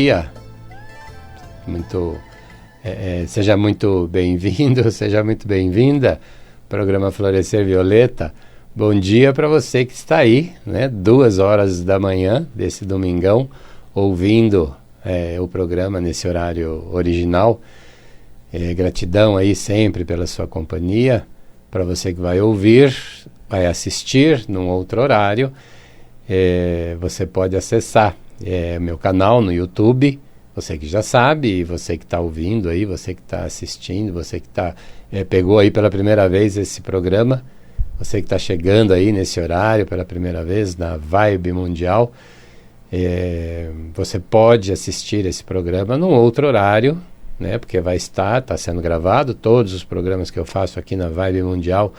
dia. Seja muito bem-vindo, seja muito bem-vinda. Programa Florescer Violeta. Bom dia para você que está aí, né? 2h da manhã desse domingão, ouvindo o programa nesse horário original. Gratidão aí sempre pela sua companhia. Para você que vai ouvir, vai assistir num outro horário, você pode acessar meu canal no YouTube. Você que já sabe, você que está ouvindo aí, você que está assistindo, você que pegou aí pela primeira vez esse programa, você que está chegando aí nesse horário pela primeira vez na Vibe Mundial, você pode assistir esse programa num outro horário, né? Porque está sendo gravado. Todos os programas que eu faço aqui na Vibe Mundial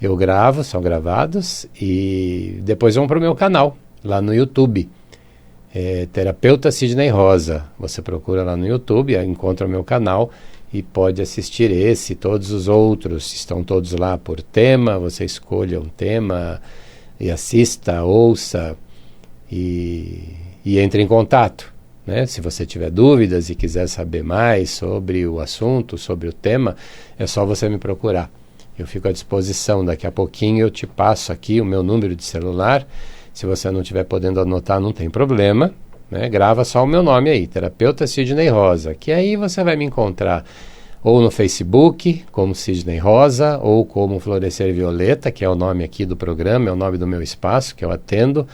eu gravo, são gravados e depois vão para o meu canal lá no YouTube. Terapeuta Sidney Rosa. Você procura lá no YouTube, encontra o meu canal e pode assistir esse e todos os outros. Estão todos lá por tema. Você escolha um tema e assista, ouça e entre em contato, né? Se você tiver dúvidas e quiser saber mais sobre o assunto, sobre o tema, é só você me procurar. Eu fico à disposição. Daqui a pouquinho eu te passo aqui o meu número de celular. Se você não estiver podendo anotar, não tem problema, né? Grava só o meu nome aí, Terapeuta Sidney Rosa, que aí você vai me encontrar ou no Facebook, como Sidney Rosa, ou como Florescer Violeta, que é o nome aqui do programa, é o nome do meu espaço, que eu atendo,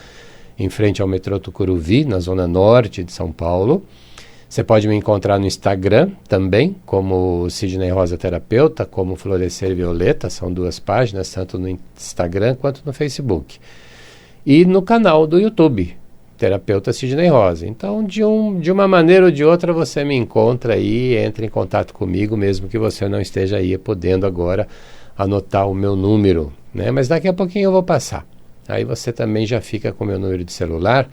em frente ao metrô Tucuruvi, na zona norte de São Paulo. Você pode me encontrar no Instagram também, como Sidney Rosa Terapeuta, como Florescer Violeta, são 2 páginas, tanto no Instagram quanto no Facebook. E no canal do YouTube, Terapeuta Sidney Rosa. Então, de uma maneira ou de outra, você me encontra aí, entra em contato comigo, mesmo que você não esteja aí podendo agora anotar o meu número, né? Mas daqui a pouquinho eu vou passar. Aí você também já fica com o meu número de celular,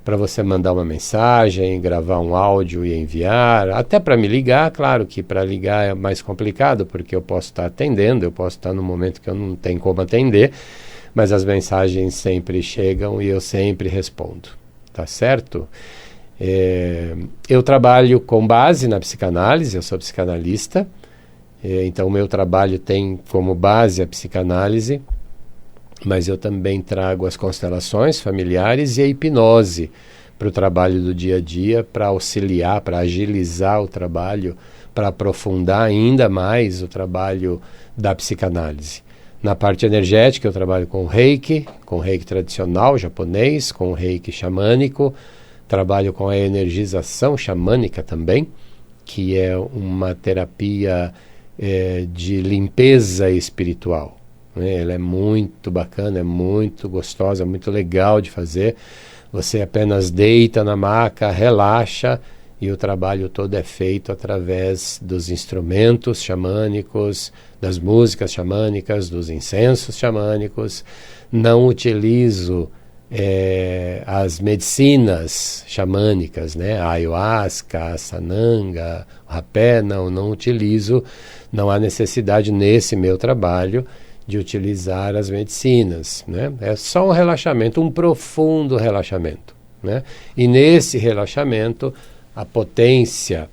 para você mandar uma mensagem, gravar um áudio e enviar, até para me ligar. Claro que para ligar é mais complicado, porque eu posso estar atendendo, eu posso estar no momento que eu não tenho como atender, mas as mensagens sempre chegam e eu sempre respondo, tá certo? Eu trabalho com base na psicanálise, eu sou psicanalista, então o meu trabalho tem como base a psicanálise, mas eu também trago as constelações familiares e a hipnose para o trabalho do dia a dia, para auxiliar, para agilizar o trabalho, para aprofundar ainda mais o trabalho da psicanálise. Na parte energética eu trabalho com reiki tradicional japonês, com reiki xamânico, trabalho com a energização xamânica também, que é uma terapia de limpeza espiritual, né? Ela é muito bacana, é muito gostosa, muito legal de fazer. Você apenas deita na maca, relaxa, e o trabalho todo é feito através dos instrumentos xamânicos, das músicas xamânicas, dos incensos xamânicos. Não utilizo as medicinas xamânicas, né? A ayahuasca, a sananga, o rapé, não utilizo. Não há necessidade nesse meu trabalho de utilizar as medicinas, né? É só um relaxamento, um profundo relaxamento, né? E nesse relaxamento a potência,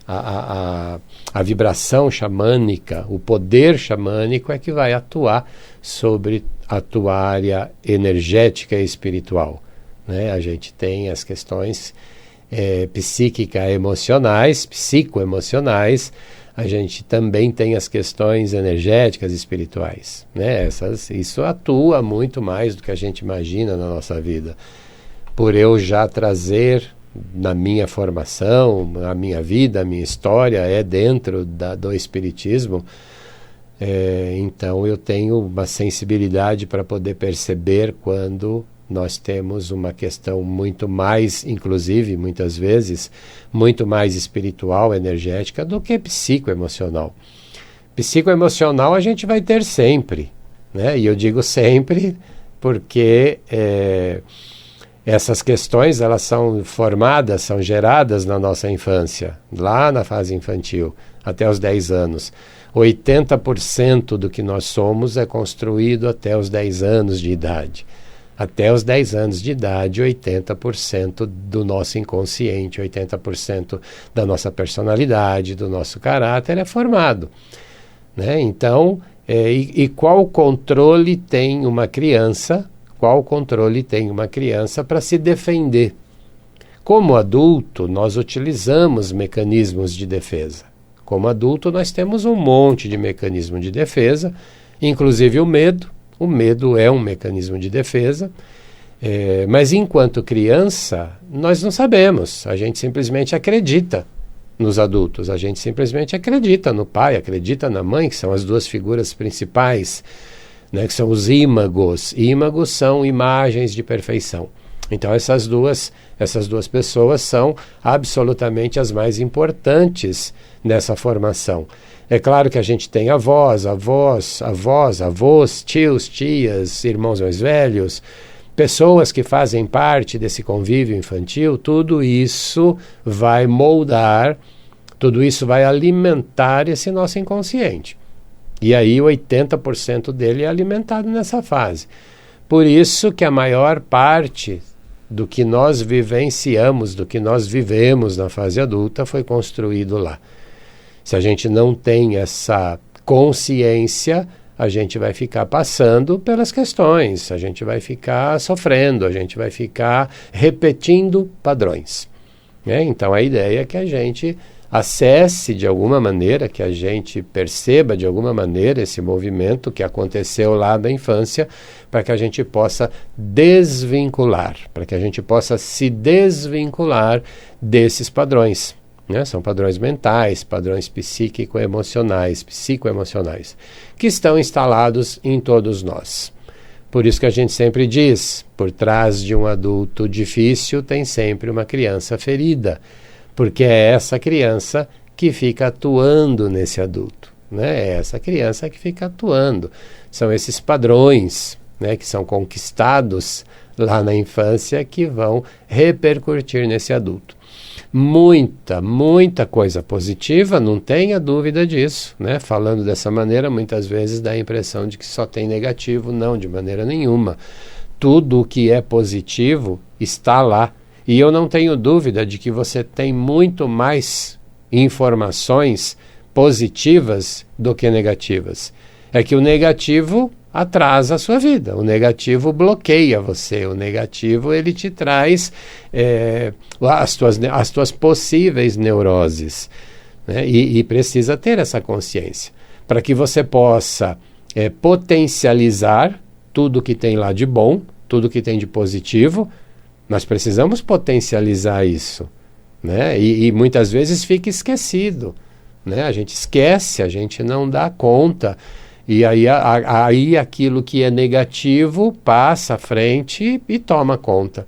a vibração xamânica, o poder xamânico é que vai atuar sobre a tua área energética e espiritual, né? A gente tem as questões psicoemocionais, a gente também tem as questões energéticas e espirituais, né? Isso atua muito mais do que a gente imagina na nossa vida. Por eu já trazer na minha formação, a minha vida, a minha história dentro do espiritismo, então eu tenho uma sensibilidade para poder perceber quando nós temos uma questão muito mais, inclusive, muitas vezes, muito mais espiritual, energética, do que psicoemocional. Psicoemocional a gente vai ter sempre, né? E eu digo sempre porque essas questões, elas são formadas, são geradas na nossa infância, lá na fase infantil, até os 10 anos. 80% do que nós somos é construído até os 10 anos de idade. Até os 10 anos de idade, 80% do nosso inconsciente, 80% da nossa personalidade, do nosso caráter é formado, né? Então, qual controle tem uma criança? Qual controle tem uma criança para se defender? Como adulto, nós utilizamos mecanismos de defesa. Como adulto, nós temos um monte de mecanismo de defesa, inclusive o medo. O medo é um mecanismo de defesa, mas enquanto criança, nós não sabemos. A gente simplesmente acredita nos adultos, a gente simplesmente acredita no pai, acredita na mãe, que são as duas figuras principais, né, que são os ímagos. Ímagos são imagens de perfeição. Então essas duas pessoas são absolutamente as mais importantes nessa formação. É claro que a gente tem avós, tios, tias, irmãos mais velhos, pessoas que fazem parte desse convívio infantil. Tudo isso vai moldar, tudo isso vai alimentar esse nosso inconsciente. E aí 80% dele é alimentado nessa fase. Por isso que a maior parte do que nós vivenciamos, do que nós vivemos na fase adulta foi construído lá. Se a gente não tem essa consciência, a gente vai ficar passando pelas questões, a gente vai ficar sofrendo, a gente vai ficar repetindo padrões, né? Então a ideia é que a gente acesse de alguma maneira, que a gente perceba de alguma maneira esse movimento que aconteceu lá da infância, para que a gente possa desvincular, para que a gente possa se desvincular desses padrões, né? São padrões mentais, padrões psicoemocionais, que estão instalados em todos nós. Por isso que a gente sempre diz, por trás de um adulto difícil tem sempre uma criança ferida, porque é essa criança que fica atuando nesse adulto, né? É essa criança que fica atuando. São esses padrões, né, que são conquistados lá na infância que vão repercutir nesse adulto. Muita coisa positiva, não tenha dúvida disso, né? Falando dessa maneira, muitas vezes dá a impressão de que só tem negativo. Não, de maneira nenhuma. Tudo o que é positivo está lá. E eu não tenho dúvida de que você tem muito mais informações positivas do que negativas. É que o negativo atrasa a sua vida, o negativo bloqueia você, o negativo ele te traz as tuas possíveis neuroses, né? E precisa ter essa consciência para que você possa potencializar tudo que tem lá de bom, tudo que tem de positivo. Nós precisamos potencializar isso, né? E muitas vezes fica esquecido, né? A gente esquece, a gente não dá conta. E aí aquilo que é negativo passa à frente e toma conta,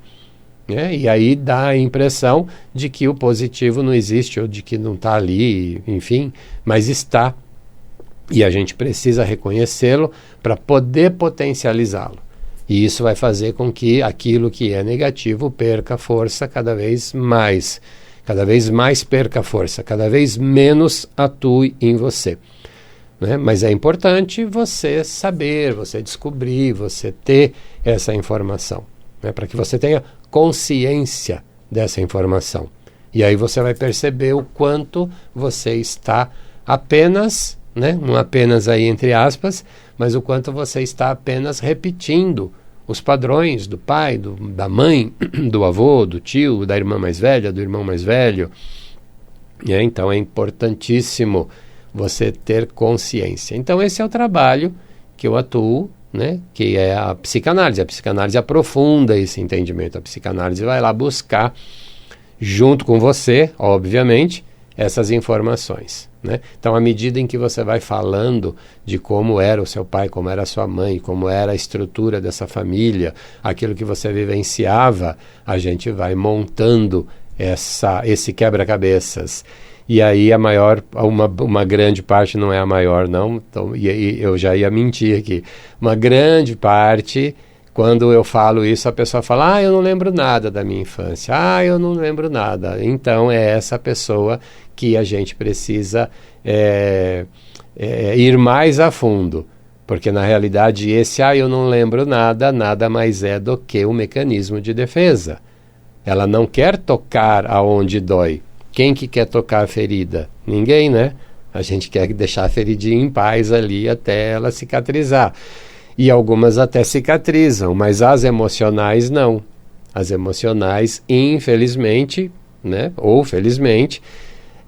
né? E aí dá a impressão de que o positivo não existe ou de que não está ali, enfim, mas está. E a gente precisa reconhecê-lo para poder potencializá-lo. E isso vai fazer com que aquilo que é negativo perca força cada vez mais perca força, cada vez menos atue em você, né? Mas é importante você saber, você descobrir, você ter essa informação, né? Para que você tenha consciência dessa informação. E aí você vai perceber o quanto você está apenas, né? Não apenas aí entre aspas, mas o quanto você está apenas repetindo os padrões do pai, da mãe, do avô, do tio, da irmã mais velha, do irmão mais velho. Então é importantíssimo você ter consciência. Então esse é o trabalho que eu atuo, né? Que é a psicanálise. A psicanálise aprofunda esse entendimento. A psicanálise vai lá buscar, junto com você, obviamente, essas informações, né? Então, à medida em que você vai falando de como era o seu pai, como era a sua mãe, como era a estrutura dessa família, aquilo que você vivenciava, a gente vai montando esse quebra-cabeças. E aí uma grande parte, não é a maior não, então, e eu já ia mentir aqui, uma grande parte, quando eu falo isso, a pessoa fala, eu não lembro nada da minha infância, eu não lembro nada. Então é essa pessoa que a gente precisa ir mais a fundo, Porque na realidade eu não lembro nada, nada mais é do que um mecanismo de defesa. Ela não quer tocar aonde dói. Quem que quer tocar a ferida? Ninguém, né? A gente quer deixar a feridinha em paz ali até ela cicatrizar. E algumas até cicatrizam, mas as emocionais não. As emocionais, infelizmente, né, ou felizmente,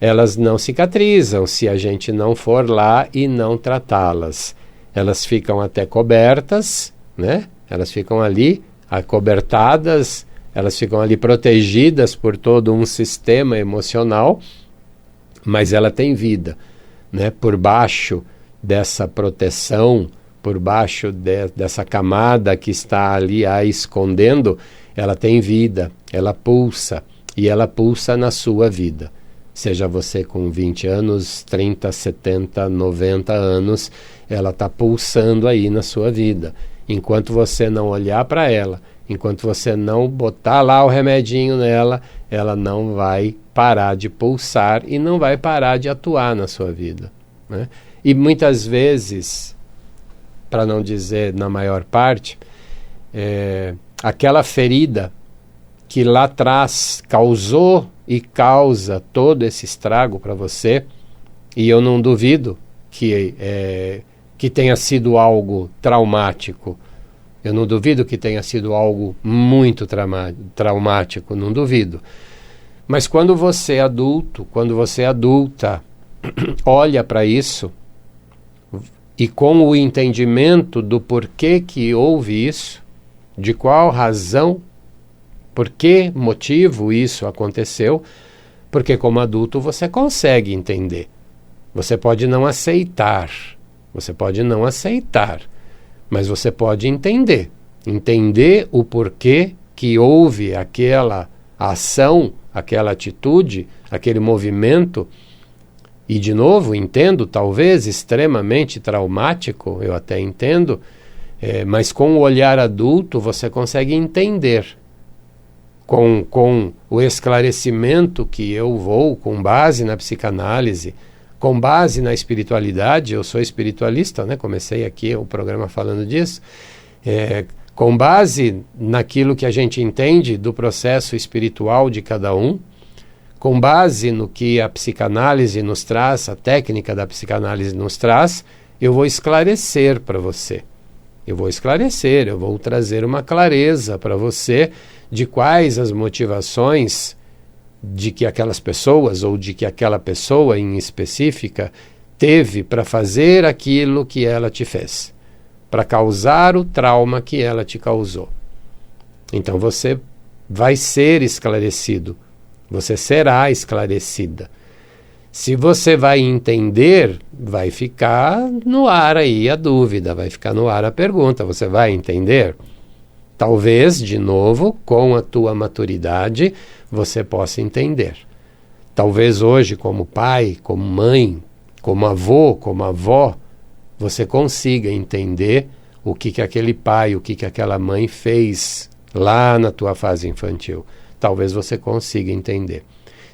elas não cicatrizam se a gente não for lá e não tratá-las. Elas ficam até cobertas, né? Elas ficam ali acobertadas, elas ficam ali protegidas por todo um sistema emocional, mas ela tem vida, né? Por baixo dessa proteção, por baixo dessa camada que está ali a escondendo, ela tem vida, ela pulsa, e ela pulsa na sua vida. Seja você com 20 anos, 30, 70, 90 anos, ela está pulsando aí na sua vida. Enquanto você não olhar para ela, enquanto você não botar lá o remedinho nela, ela não vai parar de pulsar e não vai parar de atuar na sua vida, né? E muitas vezes, para não dizer na maior parte, aquela ferida que lá atrás causou e causa todo esse estrago para você, e eu não duvido que tenha sido algo traumático, eu não duvido que tenha sido algo muito traumático, não duvido. Mas quando você é adulto, quando você é adulta, olha para isso, e com o entendimento do porquê que houve isso, de qual razão, por que motivo isso aconteceu, porque como adulto você consegue entender. Você pode não aceitar, mas você pode entender o porquê que houve aquela ação, aquela atitude, aquele movimento. E de novo, entendo, talvez extremamente traumático, eu até entendo, mas com o olhar adulto você consegue entender. Com o esclarecimento que eu vou, com base na psicanálise, com base na espiritualidade, eu sou espiritualista, né? Comecei aqui o programa falando disso, com base naquilo que a gente entende do processo espiritual de cada um, com base no que a psicanálise nos traz, a técnica da psicanálise nos traz, eu vou esclarecer para você. Eu vou trazer uma clareza para você de quais as motivações de que aquelas pessoas ou de que aquela pessoa em específica teve para fazer aquilo que ela te fez, para causar o trauma que ela te causou. Então você vai ser esclarecido. Você será esclarecida. Se você vai entender, vai ficar no ar aí a dúvida, vai ficar no ar a pergunta. Você vai entender? Talvez, de novo, com a tua maturidade, você possa entender. Talvez hoje, como pai, como mãe, como avô, como avó, você consiga entender o que aquele pai, o que aquela mãe fez lá na tua fase infantil. Talvez você consiga entender.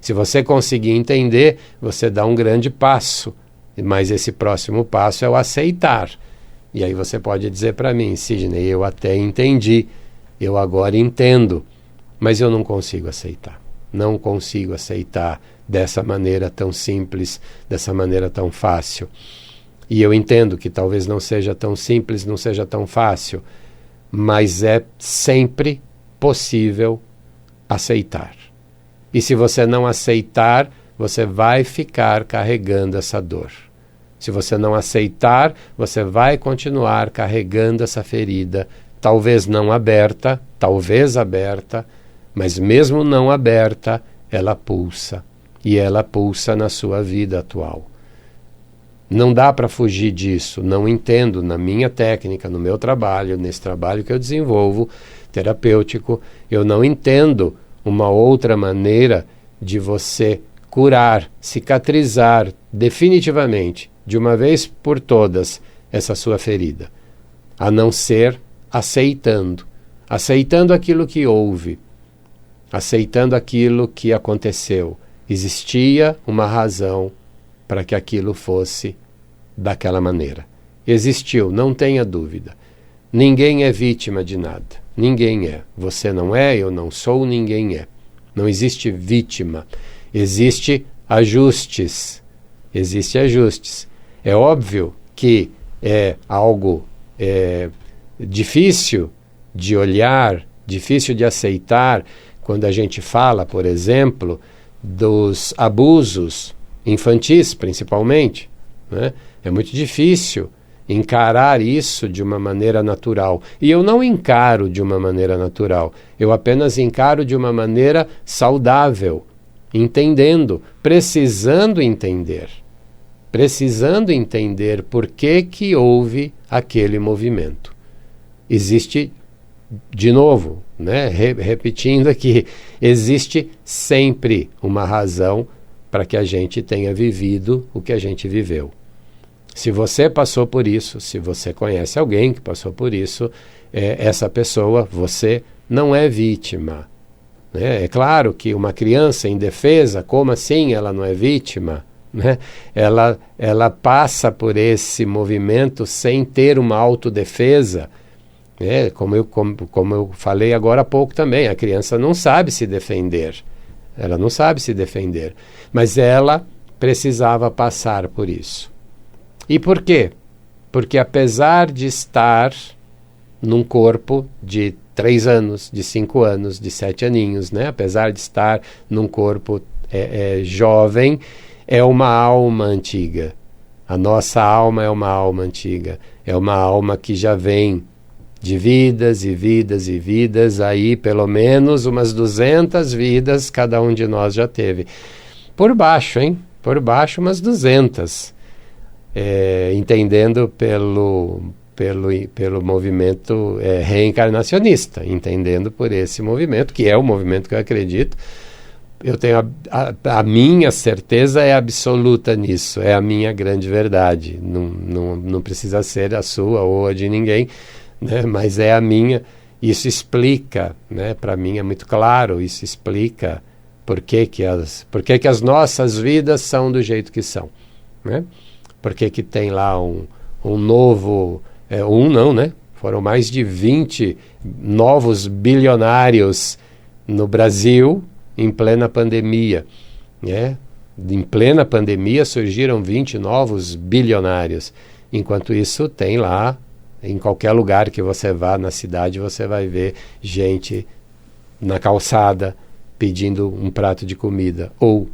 Se você conseguir entender, você dá um grande passo, mas esse próximo passo é o aceitar. E aí você pode dizer para mim, Sidney, eu até entendi, eu agora entendo, mas eu não consigo aceitar. Não consigo aceitar dessa maneira tão simples, dessa maneira tão fácil. E eu entendo que talvez não seja tão simples, não seja tão fácil, mas é sempre possível aceitar. E se você não aceitar, você vai ficar carregando essa dor. Se você não aceitar, você vai continuar carregando essa ferida, talvez não aberta, talvez aberta, mas mesmo não aberta, ela pulsa. E ela pulsa na sua vida atual. Não dá para fugir disso. Não entendo na minha técnica, no meu trabalho, nesse trabalho que eu desenvolvo, terapêutico, eu não entendo uma outra maneira de você curar, cicatrizar definitivamente, de uma vez por todas, essa sua ferida, a não ser aceitando aquilo que houve, aceitando aquilo que aconteceu. Existia uma razão para que aquilo fosse daquela maneira. existiu, não tenha dúvida. Ninguém é vítima de nada. Ninguém é. Você não é, eu não sou, ninguém é. Não existe vítima. Existe ajustes. Existe ajustes. É óbvio que é algo difícil de olhar, difícil de aceitar, quando a gente fala, por exemplo, dos abusos infantis, principalmente, né? É muito difícil encarar isso de uma maneira natural. E eu não encaro de uma maneira natural. Eu apenas encaro de uma maneira saudável, entendendo, precisando entender por que houve aquele movimento. Existe, de novo, né, repetindo aqui, existe sempre uma razão para que a gente tenha vivido o que a gente viveu. Se você passou por isso, se você conhece alguém que passou por isso, essa pessoa, você não é vítima. Né? É claro que uma criança indefesa, como assim ela não é vítima? Né? Ela passa por esse movimento sem ter uma autodefesa. Como eu falei agora há pouco também, a criança não sabe se defender. Ela não sabe se defender. Mas ela precisava passar por isso. E por quê? Porque apesar de estar num corpo de 3 anos, de 5 anos, de 7 aninhos, né? Apesar de estar num corpo jovem, é uma alma antiga. A nossa alma é uma alma antiga. É uma alma que já vem de vidas e vidas e vidas, aí pelo menos umas 200 vidas cada um de nós já teve. Por baixo, hein? Por baixo umas 200. Entendendo pelo movimento reencarnacionista, entendendo por esse movimento, que é o movimento que eu acredito. Eu tenho a minha certeza é absoluta nisso, é a minha grande verdade, não precisa ser a sua ou a de ninguém, né? Mas é a minha. Isso explica, né? Para mim é muito claro, isso explica por que as nossas vidas são do jeito que são, né? Por que tem lá um novo... né? Foram mais de 20 novos bilionários no Brasil em plena pandemia. Né? Em plena pandemia surgiram 20 novos bilionários. Enquanto isso, tem lá, em qualquer lugar que você vá na cidade, você vai ver gente na calçada pedindo um prato de comida ou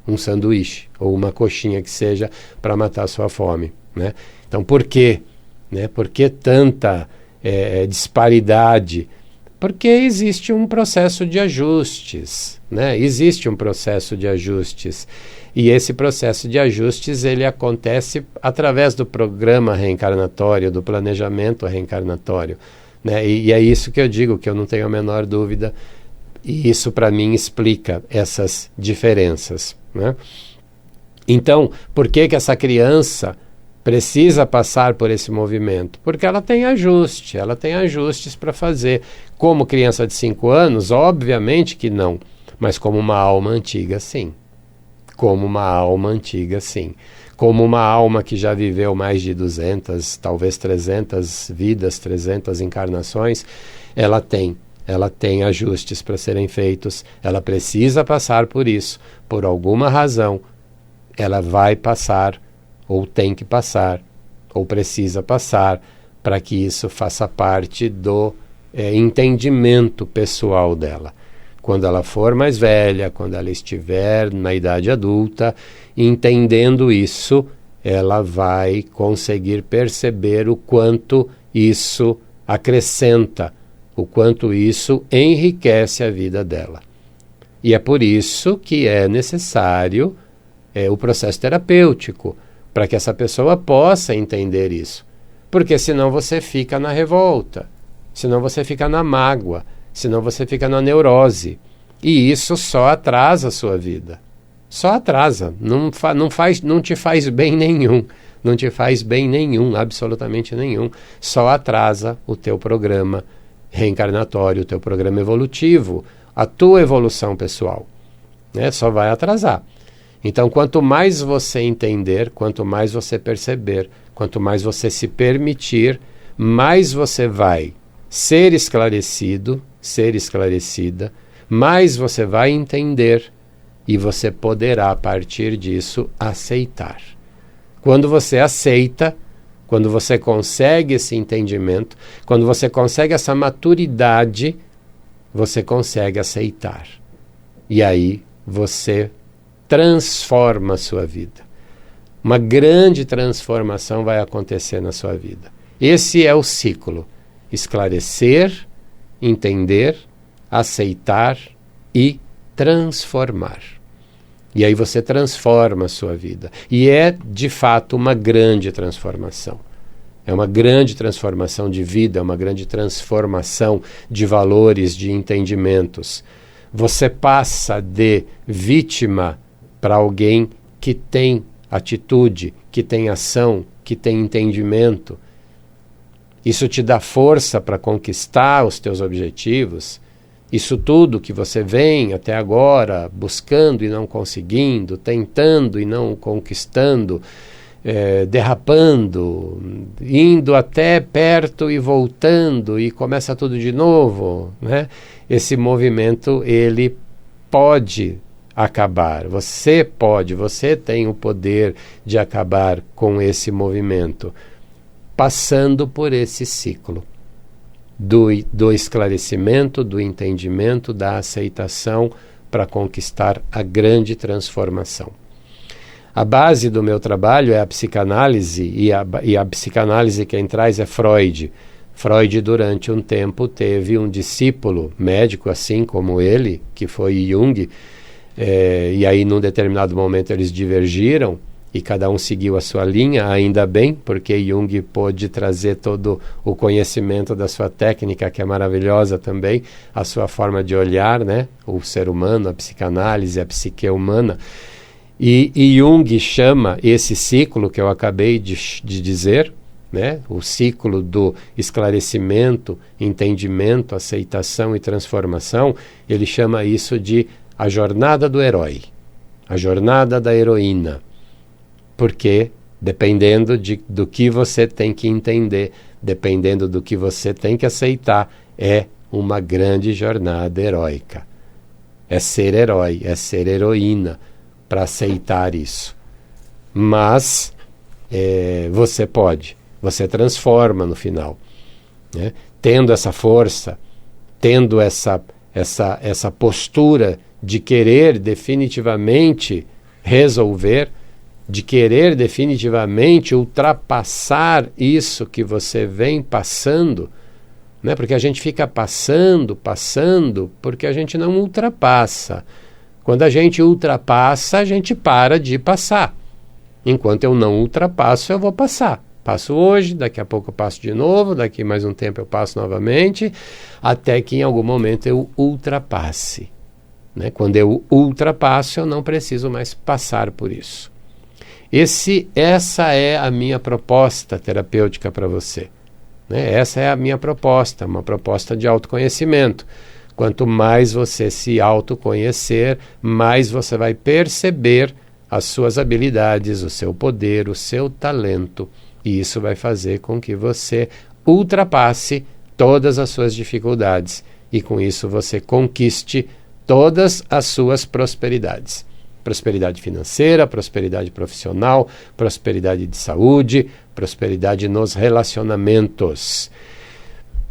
um sanduíche, ou uma coxinha que seja, para matar a sua fome. Né? Então, por quê? Né? Por que tanta disparidade? Porque existe um processo de ajustes. Né? Existe um processo de ajustes. E esse processo de ajustes, ele acontece através do programa reencarnatório, do planejamento reencarnatório. Né? E é isso que eu digo, que eu não tenho a menor dúvida. E isso, para mim, explica essas diferenças. Né? Então, por que essa criança precisa passar por esse movimento? Porque ela tem ajustes para fazer. Como criança de 5 anos, obviamente que não, mas como uma alma antiga, sim. Como uma alma antiga, sim. Como uma alma que já viveu mais de 200, talvez 300 vidas, 300 encarnações, ela tem ajustes para serem feitos, ela precisa passar por isso, por alguma razão, ela vai passar, ou tem que passar, ou precisa passar, para que isso faça parte do entendimento pessoal dela. Quando ela for mais velha, quando ela estiver na idade adulta, entendendo isso, ela vai conseguir perceber o quanto isso acrescenta, o quanto isso enriquece a vida dela. E é por isso que é necessário o processo terapêutico, para que essa pessoa possa entender isso. Porque senão você fica na revolta, senão você fica na mágoa, senão você fica na neurose. E isso só atrasa a sua vida. Só atrasa, não te faz bem nenhum. Não te faz bem nenhum, absolutamente nenhum. Só atrasa o teu programa reencarnatório, o teu programa evolutivo, a tua evolução pessoal. Né? Só vai atrasar. Então, quanto mais você entender, quanto mais você perceber, Quanto mais você se permitir, mais você vai ser esclarecido, ser esclarecida, mais você vai entender e você poderá, a partir disso, aceitar. Quando você aceita, quando você consegue esse entendimento, quando você consegue essa maturidade, você consegue aceitar. E aí você transforma a sua vida. Uma grande transformação vai acontecer na sua vida. Esse é o ciclo: esclarecer, entender, aceitar e transformar. E aí você transforma a sua vida. E é, de fato, uma grande transformação. É uma grande transformação de vida, é uma grande transformação de valores, de entendimentos. Você passa de vítima para alguém que tem atitude, que tem ação, que tem entendimento. Isso te dá força para conquistar os teus objetivos. Isso tudo que você vem até agora buscando e não conseguindo, tentando e não conquistando, derrapando, indo até perto e voltando e começa tudo de novo, né? Esse movimento, ele pode acabar. Você tem o poder de acabar com esse movimento, passando por esse ciclo do esclarecimento, do entendimento, da aceitação para conquistar a grande transformação. A base do meu trabalho é a psicanálise, e a psicanálise quem traz é Freud. Freud, durante um tempo, teve um discípulo médico, assim como ele, que foi Jung, e aí, num determinado momento, eles divergiram, e cada um seguiu a sua linha, ainda bem, porque Jung pôde trazer todo o conhecimento da sua técnica, que é maravilhosa também, a sua forma de olhar, né? O ser humano, a psicanálise, a psique humana. E Jung chama esse ciclo que eu acabei de dizer, né? O ciclo do esclarecimento, entendimento, aceitação e transformação, ele chama isso de a jornada do herói, a jornada da heroína. Porque, dependendo do que você tem que entender, dependendo do que você tem que aceitar, é uma grande jornada heróica. É ser herói, é ser heroína para aceitar isso. Mas você transforma no final, né? Tendo essa força, tendo essa postura de querer definitivamente resolver, de querer definitivamente ultrapassar isso que você vem passando, né? Porque a gente fica passando, porque a gente não ultrapassa. Quando a gente ultrapassa, a gente para de passar. Enquanto eu não ultrapasso, eu vou passar. Passo hoje, daqui a pouco eu passo de novo, daqui mais um tempo eu passo novamente, até que em algum momento eu ultrapasse, né? Quando eu ultrapasso, eu não preciso mais passar por isso. Essa é a minha proposta terapêutica para você, né? Essa é a minha proposta, uma proposta de autoconhecimento. Quanto mais você se autoconhecer, mais você vai perceber as suas habilidades, o seu poder, o seu talento. E isso vai fazer com que você ultrapasse todas as suas dificuldades. E com isso você conquiste todas as suas prosperidades. Prosperidade financeira, prosperidade profissional, prosperidade de saúde, prosperidade nos relacionamentos.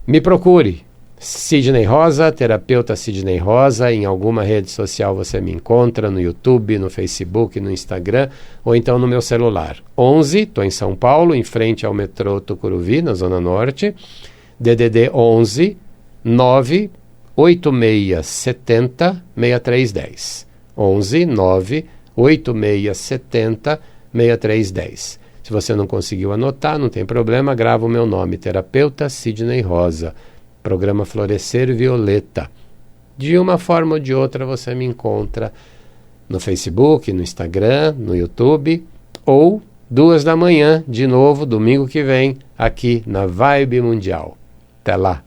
Me procure, Sidney Rosa, terapeuta Sidney Rosa. Em alguma rede social você me encontra, no YouTube, no Facebook, no Instagram, ou então no meu celular. 11, estou em São Paulo, em frente ao metrô Tucuruvi, na Zona Norte, DDD 11 98670 6310. 11 98670 6310. Se você não conseguiu anotar, não tem problema, grava o meu nome, terapeuta Sidney Rosa, programa Florescer Violeta. De uma forma ou de outra você me encontra no Facebook, no Instagram, no YouTube, ou 2 da manhã, de novo, domingo que vem, aqui na Vibe Mundial. Até lá!